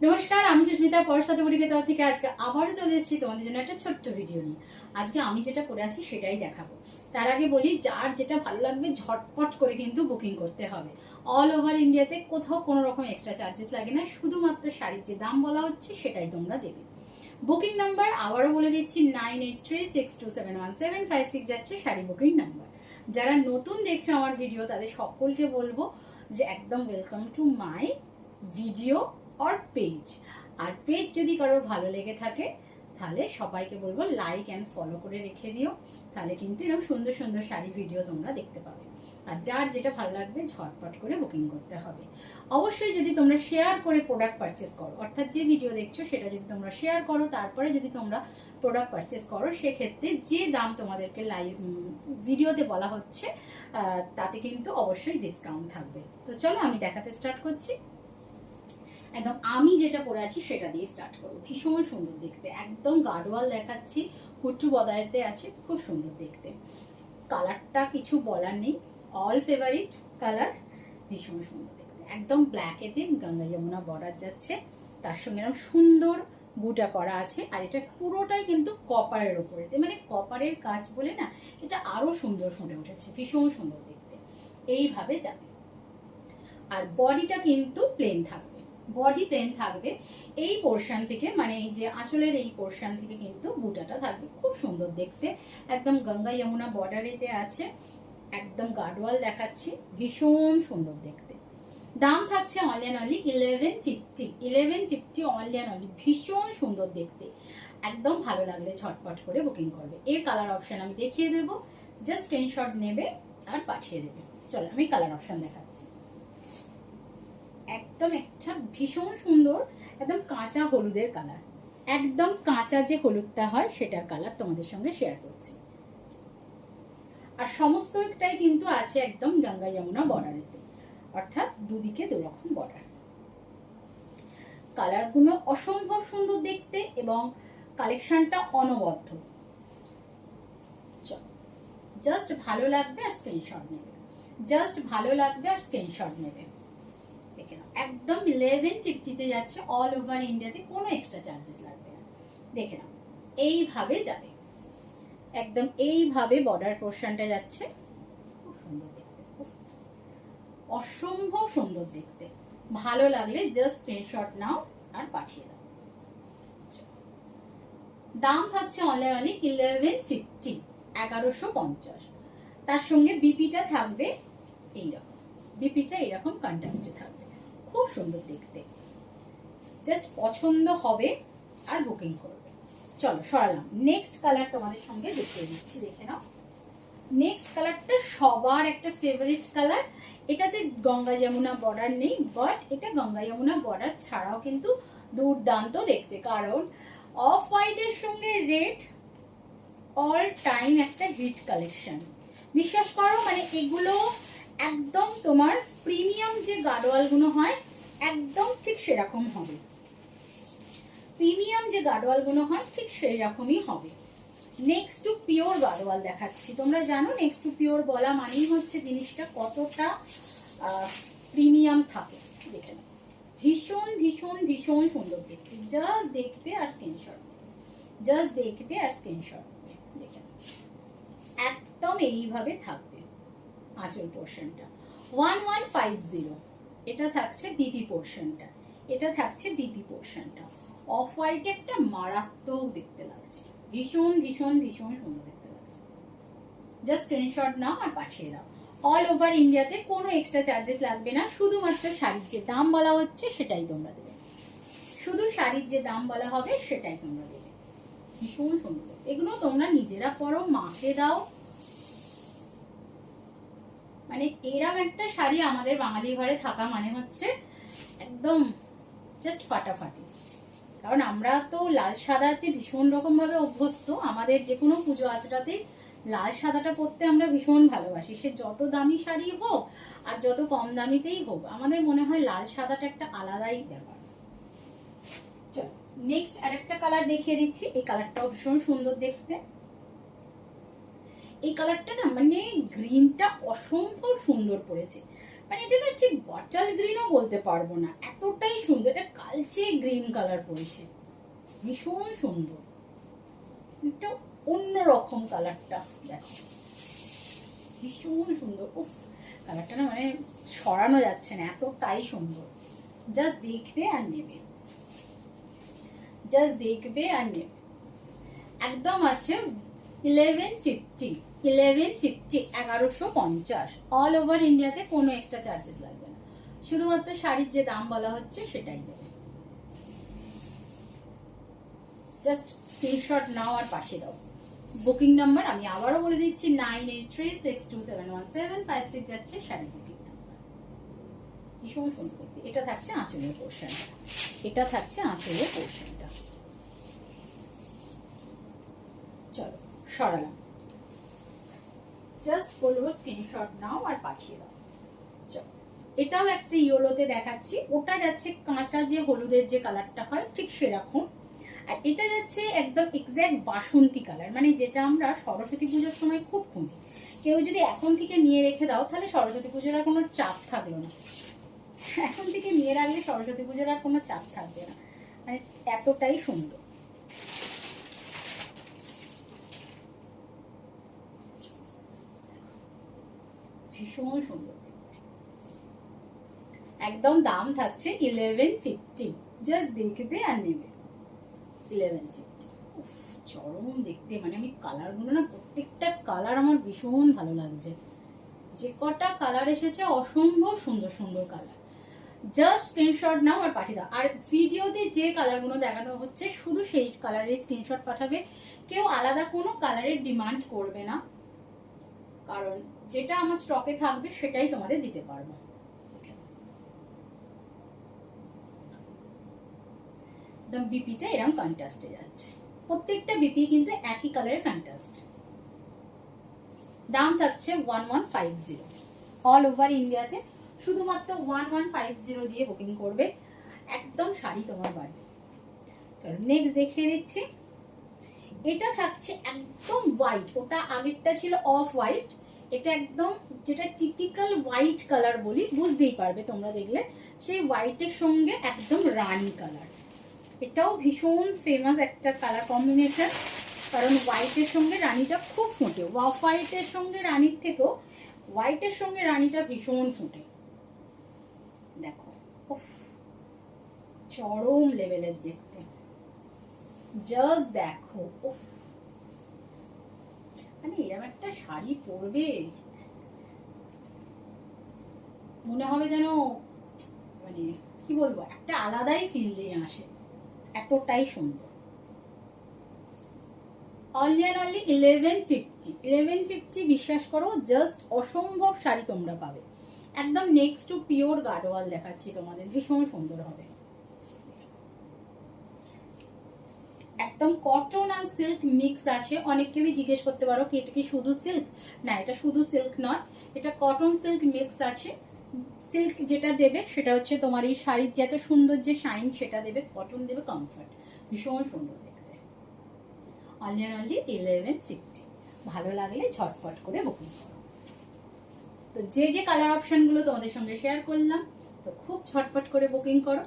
নমস্কার, আমি সুস্মিতা পরশপাতি বুটিকের তরফ থেকে আজকে আবারও চলে এসেছি তোমাদের জন্য একটা ছোট্ট ভিডিও নিয়ে। আজকে আমি যেটা পরে আছি সেটাই দেখাবো। তার আগে বলি, যার যেটা ভালো লাগবে ঝটপট করে কিন্তু বুকিং করতে হবে। অল ওভার ইন্ডিয়াতে কোথাও কোনো রকম এক্সট্রা চার্জেস লাগে না, শুধুমাত্র শাড়ির যে দাম বলা হচ্ছে সেটাই তোমরা দেবে। বুকিং নাম্বার আবারও বলে দিচ্ছি 9836271756 যাচ্ছে শাড়ি বুকিং নাম্বার। যারা নতুন দেখছো আমার ভিডিও তাদের সকলকে বলবো যে একদম welcome to my video or page. আর পেজ যদি কারোর ভালো লেগে থাকে তাহলে সবাইকে বলবো লাইক অ্যান্ড ফলো করে রেখে দিও, তাহলে কিন্তু এরকম সুন্দর সুন্দর শাড়ি ভিডিও তোমরা দেখতে পাবে। আর যার যেটা ভালো লাগবে ঝটপট করে বুকিং করতে হবে। অবশ্যই যদি তোমরা শেয়ার করে প্রোডাক্ট পারচেস করো, অর্থাৎ যে ভিডিও দেখছো সেটা যদি তোমরা শেয়ার করো, তারপরে যদি তোমরা প্রোডাক্ট পারচেস করো, সেক্ষেত্রে যে দাম তোমাদেরকে লাইভ ভিডিওতে বলা হচ্ছে তাতে কিন্তু অবশ্যই ডিসকাউন্ট থাকবে। তো চলো আমি দেখাতে স্টার্ট করছি। একদম আমি যেটা পরে আছি সেটা দিয়ে স্টার্ট করবো। ভীষণ সুন্দর দেখতে, একদম গাঢ়ওয়াল দেখাচ্ছি, কুট্টু বদারেতে আছে, খুব সুন্দর দেখতে। কালারটা কিছু বলার নেই, অল ফেভারিট কালার, ভীষণ সুন্দর দেখতে। একদম ব্ল্যাকেতে গঙ্গা যমুনা বর্ডার যাচ্ছে, তার সঙ্গে এরকম সুন্দর বুটা করা আছে। আর এটা পুরোটাই কিন্তু কপারের ওপরেতে, মানে কপারের কাজ বলে না, এটা আরো সুন্দর ফুটে উঠেছে, ভীষণ সুন্দর দেখতে। এইভাবে যাবে। আর বডিটা কিন্তু প্লেন থাকবে, বডি প্লেন থাকবে। এই পোর্শন থেকে, মানে এই যে আঁচলের এই পোর্শন থেকে কিন্তু বুটাটা থাকবে, খুব সুন্দর দেখতে। একদম গঙ্গা যমুনা বর্ডারেতে আছে, একদম গার্ডওয়াল দেখাচ্ছি, ভীষণ সুন্দর দেখতে। দাম থাকছে only and only 1150 only and only. ভীষণ সুন্দর দেখতে, একদম ভালো লাগলে ঝটপট করে বুকিং করবে। এর কালার অপশন আমি দেখিয়ে দেবো, জাস্ট স্ক্রিনশট নেবে আর পাঠিয়ে দেবে। চলো আমি কালার অপশন দেখাচ্ছি। একদম একটা ভীষণ সুন্দর, একদম কাঁচা হলুদের কালার, একদম কাঁচা যে হলুদটা হয় সেটার কালার তোমাদের সঙ্গে শেয়ার করছি। আর সমস্তটাই কিন্তু আছে একদম গঙ্গা যমুনা বর্ডারেতে, অর্থাৎ দুদিকে দুরকম বর্ডার। কালারগুলো অসম্ভব সুন্দর দেখতে এবং কালেকশনটা অনবদ্য। জাস্ট ভালো লাগবে আর স্ক্রিনশট নেবে, জাস্ট ভালো লাগবে আর স্ক্রিনশট নেবে। দেখে নাও, একদম 1150-তে যাচ্ছে, অল ওভার ইন্ডিয়াতে কোনো এক্সট্রা চার্জেস লাগবে না। দেখে নাও, এইভাবে যাবে, একদম এইভাবে বর্ডার পোর্শনটা যাচ্ছে, খুব সুন্দর দেখতে, অসম্ভব সুন্দর দেখতে। ভালো লাগলে জাস্ট স্ক্রিনশট নাও আর পাঠিয়ে দাও। দাম থাকছে অনলি 1150, 1150। তার সঙ্গে বিপিটা থাকবে এইরকম, বিপিটা এরকম কন্ট্রাস্টে থাকবে, খুব সুন্দর দেখতে। জাস্ট পছন্দ হবে আর বুকিং করবে। চলো সরালাম, নেক্সট কালার তোমাদের সঙ্গে দেখিয়ে দিচ্ছি, দেখে নাও। নেক্সট কালারটা সবার একটা ফেভারিট কালার। এটাতে গঙ্গা যমুনা বর্ডার নেই, বাট এটা গঙ্গা যমুনা বর্ডার ছাড়াও কিন্তু দুর্দান্ত দেখতে, কারণ অফ হোয়াইটের সঙ্গে রেড অল টাইম একটা হিট কালেকশন। বিশ্বাস করো, মানে এগুলো একদম তোমার প্রিমিয়াম যে গার্ডওয়ালগুলো হয় একদম ঠিক সেরকম হবে, প্রিমিয়াম যে গার্ডওয়ালগুলো হয় ঠিক সেই রকমই হবে। নেক্সট টু পিওর গার্ডওয়াল দেখাচ্ছি। তোমরা জানো নেক্সট টু পিওর বলা মানেই হচ্ছে জিনিসটা কতটা প্রিমিয়াম থাকে। দেখে নাও, ভীষণ ভীষণ ভীষণ সুন্দর দেখতে। জাস্ট দেখবে আর স্ক্রিনশট নেবে, জাস্ট দেখবে আর স্ক্রিনশট নেবে। দেখে নাও, একদম এইভাবে থাকবে আঁচল পোর্শনটা 1150। এটা থাকছে বিপি পোর্শনটা, এটা থাকছে বিপি পোর্শনটা। অফ হোয়াইটে একটা মারাত্মক দেখতে লাগছে, ভীষণ ভীষণ ভীষণ সুন্দর দেখতে লাগছে। জাস্ট স্ক্রিনশট নাও আর পাঠিয়ে দাও। অল ওভার ইন্ডিয়াতে কোনো এক্সট্রা চার্জেস লাগবে না, শুধুমাত্র শাড়ির যে দাম বলা হচ্ছে সেটাই তোমরা দেবে, শুধু শাড়ির যে দাম বলা হবে সেটাই তোমরা দেবে। ভীষণ সুন্দর, এগুলো তোমরা নিজেরা পরো, মাকে দাও। মানে এরম একটা শাড়ি আমাদের বাঙালি ঘরে থাকা মানে হচ্ছে একদম জাস্ট ফাটাফাটি। কারণ আমরা তো লাল সাদাতে ভীষণ রকম ভাবে অভ্যস্ত, আমাদের যে কোনো পুজো আচরাতে লাল সাদাটা পরতে আমরা ভীষণ ভালোবাসি। সে যত দামি শাড়ি হোক আর যত কম দামিতেই হোক, আমাদের মনে হয় লাল সাদাটা একটা আলাদাই ব্যাপার। চলো নেক্সট আরেকটা কালার দেখিয়ে দিচ্ছি। এই কালারটাও ভীষণ সুন্দর দেখতে। এই কালারটা না, মানে গ্রিনটা অসম্ভব সুন্দর পড়েছে, মানে এটাকে ঠিক বটল গ্রিনও বলতে পারবো না, এতটাই সুন্দর। এটা কালচে গ্রিন কালার পড়েছে, ভীষণ সুন্দর। এটা অন্যরকম কালারটা, দেখো ভীষণ সুন্দর। উফ, কালারটা না মানে সরানো যাচ্ছে না, এতটাই সুন্দর। জাস্ট দেখবে আর নেবে, জাস্ট দেখবে আর নেবে। একদম আছে 1150, 1150 অল ওভার ইন্ডিয়াতে, কোনো এক্সট্রা চার্জেস লাগবে না, শুধুমাত্র শাড়ির যে দাম বলা হচ্ছে সেটাই দেবে। জাস্ট স্ক্রিনশট নাও আর পাঠিয়ে দাও। বুকিং নাম্বার আমি আবারও বলে দিচ্ছি 9836271756 যাচ্ছে শাড়ি বুকিং নাম্বার। ভীষণ সুন্দর দেখতে। এটা থাকছে আঁচলের পোর্শনটা, এটা থাকছে আঁচলের পোর্শনটা। চলো সরালাম, জাস্ট বলবো স্ক্রিনশট নাও আর পাঠিয়ে দাও। চলো, এটাও একটা ইয়েলোতে দেখাচ্ছি, ওটা যাচ্ছে কাঁচা যে হলুদের যে কালারটা হয় ঠিক সেরকম, আর এটা যাচ্ছে একদম এক্স্যাক্ট বাসন্তী কালার, মানে যেটা আমরা সরস্বতী পুজোর সময় খুব খুঁজি। কেউ যদি এখন থেকে নিয়ে রেখে দাও তাহলে সরস্বতী পুজোর আর কোনো চাপ থাকলো না, এখন থেকে নিয়ে রাখলে সরস্বতী পুজোর আর কোনো চাপ থাকবে না, মানে এতটাই সুন্দর। ভীষণ সুন্দর দেখতে। একদম দাম থাকছে 1150, জাস্ট দেখবে আর নেবে। 1150 চরম দেখতে, মানে আমি কালারগুলো না, প্রত্যেকটা কালার আমার ভীষণ ভালো লাগছে। যে কটা কালার এসেছে অসম্ভব সুন্দর সুন্দর কালার। জাস্ট স্ক্রিনশট নাও আর পাঠিয়ে দাও। আর ভিডিওতে যে কালারগুলো দেখানো হচ্ছে শুধু সেই কালারের স্ক্রিনশট পাঠাবে, কেউ আলাদা কোনো কালারের ডিমান্ড করবে না, কারণ যেটা আমার স্টকে থাকবে সেটাই তোমাদের দিতে পারবো। একদম বিপিটা এরকম কন্ট্রাস্টে যাচ্ছে, প্রত্যেকটা বিপি কিন্তু একই কালারের কন্ট্রাস্ট। দাম থাকছে 1150 অল ওভার ইন্ডিয়াতে, শুধুমাত্র 1150 দিয়ে বুকিং করবে, একদম শাড়ি তোমার বাড়ি। চলো নেক্সট দেখিয়ে দিচ্ছি। এটা থাকছে একদম হোয়াইট, ওটা আগেরটা ছিল অফ হোয়াইট, এটা একদম যেটা টিপিক্যাল হোয়াইট কালার বলি, বুঝতেই পারবে তোমরা দেখলে, সেই হোয়াইটের সঙ্গে একদম রানী কালার। এটাও ভীষণ ফেমাস একটা কালার কম্বিনেশন, কারণ হোয়াইটের সঙ্গে রানীটা খুব ফোটে, অফ হোয়াইটের সঙ্গে রানীর থেকেও হোয়াইটের সঙ্গে রানীটা ভীষণ ফোটে। দেখো চরম লেভেলের দেখতে, জাস্ট দেখো। মানে এরকম একটা শাড়ি পরবে মনে হবে যেন, মানে কি বলবো, একটা আলাদাই ফিল নিয়ে আসে, এতটাই সুন্দর। অনলি অ্যান্ড অনলি 1150, বিশ্বাস করো জাস্ট অসম্ভব শাড়ি তোমরা পাবে। একদম নেক্সট টু পিওর গার্ডওয়াল দেখাচ্ছি তোমাদের, ভীষণ সুন্দর হবে। একদম কটন আর সিল্ক মিক্স আছে। অনেক কেউই জিজ্ঞেস করতে পারো কি এটা কি শুধু সিল্ক, না এটা শুধু সিল্ক নয়, এটা কটন সিল্ক মিক্স আছে। সিল্ক যেটা দেবে সেটা হচ্ছে তোমার এই শাড়ির যে এত সুন্দর যে শাইন সেটা দেবে, কটন দেবে কমফর্ট, ভীষণ সুন্দর দেখতে। অনলি অ্যান্ড অনলি 1150, ভালো লাগলে ঝটপট করে বুকিং করো। তো যে যে কালার অপশনগুলো তোমাদের সঙ্গে শেয়ার করলাম, তো খুব ঝটপট করে বুকিং করো।